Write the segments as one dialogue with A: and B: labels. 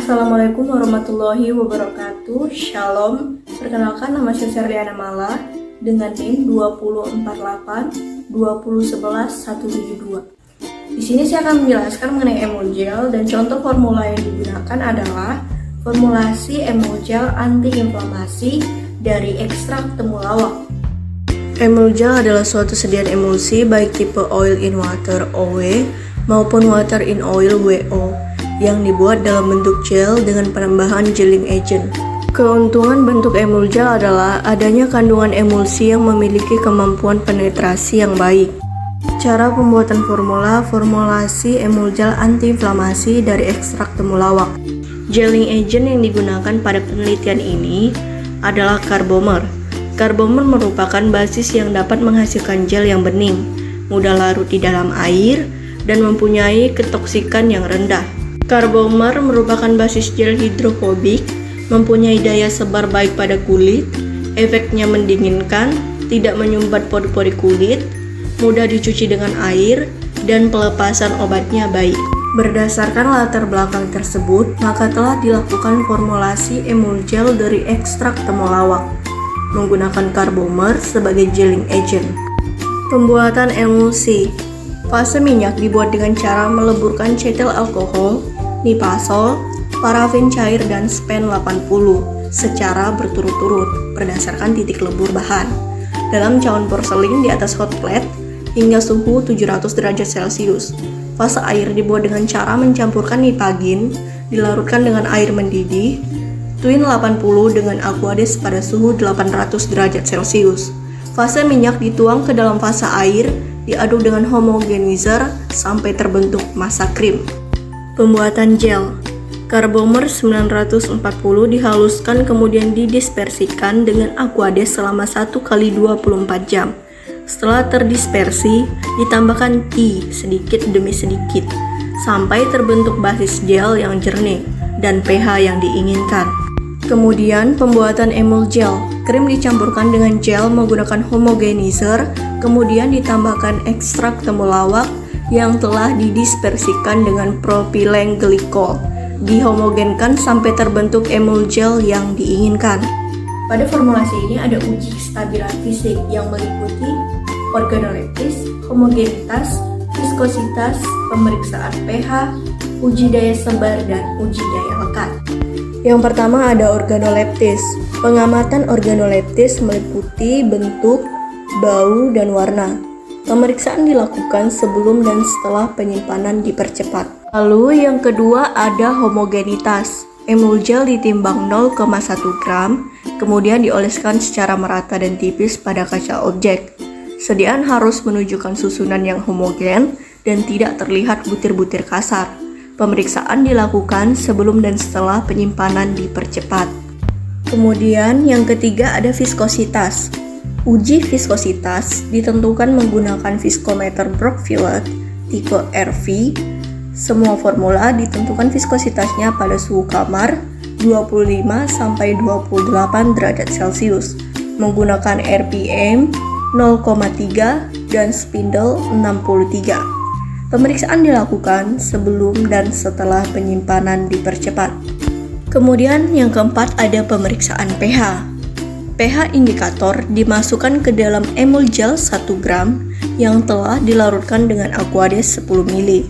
A: Assalamualaikum warahmatullahi wabarakatuh. Shalom. Perkenalkan, nama saya Serliana Mala dengan NIM 20482011172. Di sini saya akan menjelaskan mengenai emulgel dan contoh formula yang digunakan adalah formulasi emulgel antiinflamasi dari ekstrak temulawak. Emulgel adalah suatu sediaan emulsi baik tipe oil in water (OW) maupun water in oil (WO) yang dibuat dalam bentuk gel dengan penambahan gelling agent. Keuntungan bentuk emulgel adalah adanya kandungan emulsi yang memiliki kemampuan penetrasi yang baik. Cara pembuatan formulasi emulgel antiinflamasi dari ekstrak temulawak. Gelling agent yang digunakan pada penelitian ini adalah karbomer. Karbomer merupakan basis yang dapat menghasilkan gel yang bening, mudah larut di dalam air, dan mempunyai ketoksikan yang rendah. Karbomer merupakan basis gel hidrofobik, mempunyai daya sebar baik pada kulit, efeknya mendinginkan, tidak menyumbat pori-pori kulit, mudah dicuci dengan air, dan pelepasan obatnya baik. Berdasarkan latar belakang tersebut, maka telah dilakukan formulasi emulgel dari ekstrak temulawak menggunakan karbomer sebagai gelling agent. Pembuatan emulsi. Fase minyak dibuat dengan cara meleburkan cetil alkohol, nipasol, parafin cair, dan spen 80 secara berturut-turut berdasarkan titik lebur bahan dalam cawan porselin di atas hot plate hingga suhu 700 derajat Celcius. Fase air dibuat dengan cara mencampurkan nipagin dilarutkan dengan air mendidih, twin 80 dengan aquades pada suhu 800 derajat Celcius. Fase minyak dituang ke dalam fase air, diaduk dengan homogenizer sampai terbentuk massa krim. Pembuatan gel. Karbomer 940 dihaluskan kemudian didispersikan dengan aquades selama 1 kali 24 jam. Setelah terdispersi, ditambahkan tea sedikit demi sedikit sampai terbentuk basis gel yang jernih dan pH yang diinginkan. Kemudian pembuatan emulgel. Krim dicampurkan dengan gel menggunakan homogenizer, kemudian ditambahkan ekstrak temulawak yang telah didispersikan dengan propylen glikol. Dihomogenkan sampai terbentuk emulgel yang diinginkan. Pada formulasi ini ada uji kestabilan fisik yang meliputi organoleptis, homogenitas, viskositas, pemeriksaan pH, uji daya sebar, dan uji daya lekat. Yang pertama ada organoleptis. Pengamatan organoleptis meliputi bentuk, bau, dan warna. Pemeriksaan dilakukan sebelum dan setelah penyimpanan dipercepat. Lalu yang kedua ada homogenitas. Emulgel ditimbang 0,1 gram, kemudian dioleskan secara merata dan tipis pada kaca objek. Sediaan harus menunjukkan susunan yang homogen dan tidak terlihat butir-butir kasar. Pemeriksaan dilakukan sebelum dan setelah penyimpanan dipercepat. Kemudian yang ketiga ada viskositas. Uji viskositas ditentukan menggunakan viskometer Brockfield tipe RV. Semua formula ditentukan viskositasnya pada suhu kamar 25 sampai 28 derajat Celcius menggunakan RPM 0,3 dan spindle 63. Pemeriksaan dilakukan sebelum dan setelah penyimpanan dipercepat. Kemudian yang keempat ada pemeriksaan pH. pH indikator dimasukkan ke dalam emulgel 1 gram yang telah dilarutkan dengan aquades 10 ml.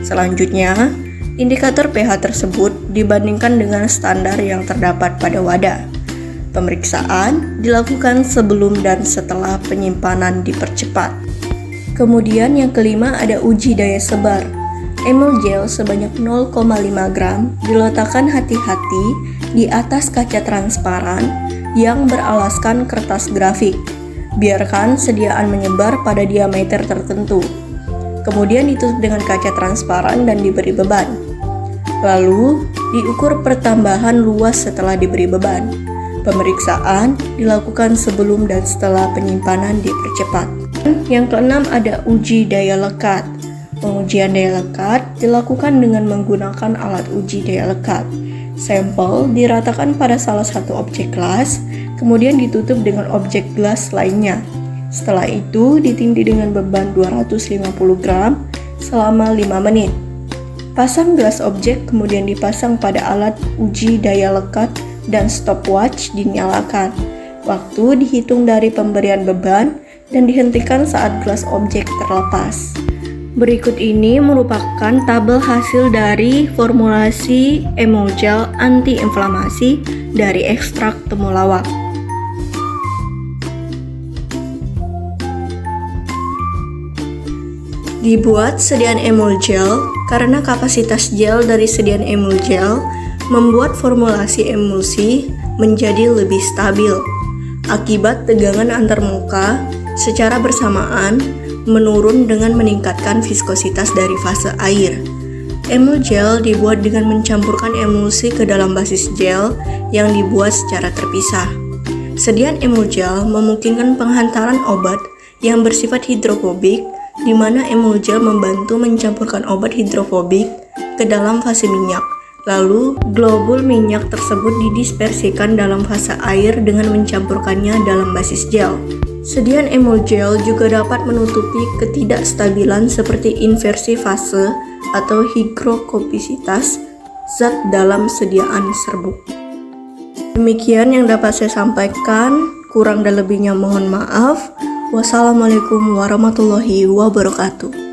A: Selanjutnya, indikator pH tersebut dibandingkan dengan standar yang terdapat pada wadah. Pemeriksaan dilakukan sebelum dan setelah penyimpanan dipercepat. Kemudian yang kelima ada uji daya sebar. Emulgel sebanyak 0,5 gram diletakkan hati-hati di atas kaca transparan yang beralaskan kertas grafik. Biarkan sediaan menyebar pada diameter tertentu. Kemudian ditutup dengan kaca transparan dan diberi beban. Lalu, diukur pertambahan luas setelah diberi beban. Pemeriksaan dilakukan sebelum dan setelah penyimpanan dipercepat. Yang keenam ada uji daya lekat. Pengujian daya lekat dilakukan dengan menggunakan alat uji daya lekat. Sampel diratakan pada salah satu objek gelas, kemudian ditutup dengan objek gelas lainnya. Setelah itu ditindih dengan beban 250 gram selama 5 menit. Pasang gelas objek kemudian dipasang pada alat uji daya lekat dan stopwatch dinyalakan. Waktu dihitung dari pemberian beban dan dihentikan saat gelas objek terlepas. Berikut ini merupakan tabel hasil dari formulasi emulgel anti-inflamasi dari ekstrak temulawak. Dibuat sediaan emulgel karena kapasitas gel dari sediaan emulgel membuat formulasi emulsi menjadi lebih stabil. Akibat tegangan antarmuka secara bersamaan menurun dengan meningkatkan viskositas dari fase air. Emulgel dibuat dengan mencampurkan emulsi ke dalam basis gel yang dibuat secara terpisah. Sediaan emulgel memungkinkan penghantaran obat yang bersifat hidrofobik, di mana emulgel membantu mencampurkan obat hidrofobik ke dalam fase minyak. Lalu, globul minyak tersebut didispersikan dalam fase air dengan mencampurkannya dalam basis gel. Sediaan emulgel juga dapat menutupi ketidakstabilan seperti inversi fase atau higrokopisitas zat dalam sediaan serbuk. Demikian yang dapat saya sampaikan, kurang dan lebihnya mohon maaf. Wassalamualaikum warahmatullahi wabarakatuh.